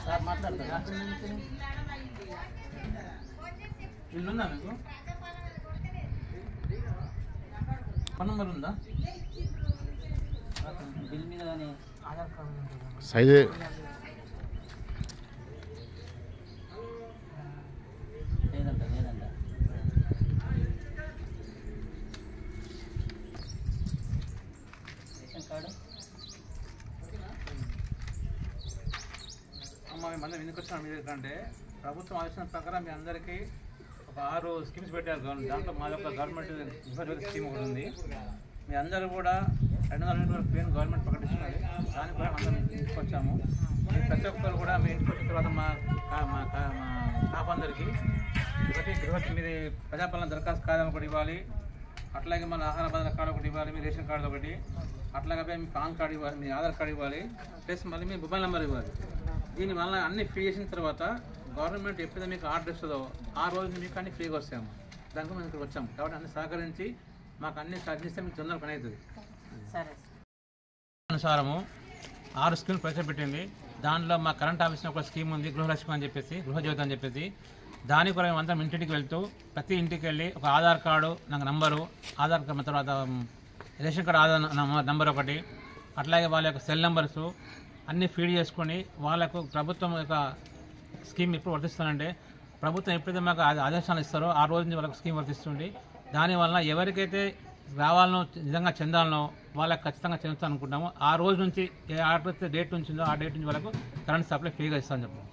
Sir మాట్లాడతారా? ఇల్లుందా మీకు? Phone number ఉందా? బిల్ మీద కానీ ఆధార్ కార్డు సైజు లేదంట. రేషన్ కార్డు అమ్మ మేము ఎందుకు వచ్చినాం మీ దగ్గర ప్రభుత్వం ఆలోచన ప్రకారం మీ అందరికీ ఒక 6 స్కీమ్స్ పెట్టారు గవర్నమెంట్. దాంట్లో మాది ఒక గవర్నమెంట్ గృహజ్యోతి స్కీమ్ ఒకటి ఉంది. మీ అందరూ కూడా 200 యూనిట్ల వరకు పేరు గవర్నమెంట్ ప్రకటిస్తున్నది. దానికి కూడా అందరం ఇంటికి వచ్చాము. మీరు ప్రతి ఒక్కరు కూడా మీ ఇంటికి వచ్చిన తర్వాత మా స్టాఫ్ అందరికీ ప్రతి గృహజ్యోతి మీది ప్రజాపాలన దరఖాస్తు కాగితం ఒకటి ఇవ్వాలి. అట్లాగే మన ఆహార భద్రత కార్డు ఒకటి ఇవ్వాలి, మీ రేషన్ కార్డు ఒకటి, అట్లాగే మీ పాన్ కార్డు ఇవ్వాలి, మీ ఆధార్ కార్డు ఇవ్వాలి, ప్లస్ మళ్ళీ మీ మొబైల్ నెంబర్ ఇవ్వాలి. దీని వల్ల అన్ని ఫ్రీ చేసిన తర్వాత గవర్నమెంట్ ఎప్పుడైతే మీకు ఆర్డర్ ఇస్తుందో ఆ రోజు మీకు అన్ని ఫ్రీగా వస్తాము. దానికి మేము ఇక్కడ వచ్చాము కాబట్టి అన్ని సహకరించి మాకు అన్ని సహకరిస్తే మీకు తొందరగా పని అవుతుంది. అనుసారము 6 స్కీమ్లు ప్రవేశపెట్టింది. దాంట్లో మా కరెంట్ ఆఫీస్లో ఒక స్కీమ్ ఉంది, గృహలక్ష్మి అని చెప్పేసి, గృహజ్యోతి అని చెప్పేసి. దాని కొరకు మేమందరం ఇంటికి వెళ్తూ ప్రతి ఇంటికి వెళ్ళి ఒక ఆధార్ కార్డు నాకు నంబరు, ఆధార్ కార్డు తర్వాత రేషన్ కార్డు ఆధార్ నంబర్ ఒకటి, అట్లాగే వాళ్ళ యొక్క సెల్ నెంబర్సు అన్నీ ఫీడ్ చేసుకొని వాళ్ళకు ప్రభుత్వం యొక్క స్కీమ్ ఎప్పుడు వర్తిస్తానంటే ప్రభుత్వం ఎప్పుడైతే మాకు ఆదేశాలు ఇస్తారో ఆ రోజు నుంచి వాళ్ళకి స్కీమ్ వర్తిస్తుంది. దానివల్ల ఎవరికైతే రావాలనో నిజంగా చెందాలనో వాళ్ళకి ఖచ్చితంగా చెందుతాను అనుకుంటాము. ఆ రోజు నుంచి ఏ ఆర్డర్ డేట్ ఉంచిందో ఆ డేట్ నుంచి వాళ్ళకు కరెంట్ సప్లై ఫ్రీగా ఇస్తామని చెప్పాము.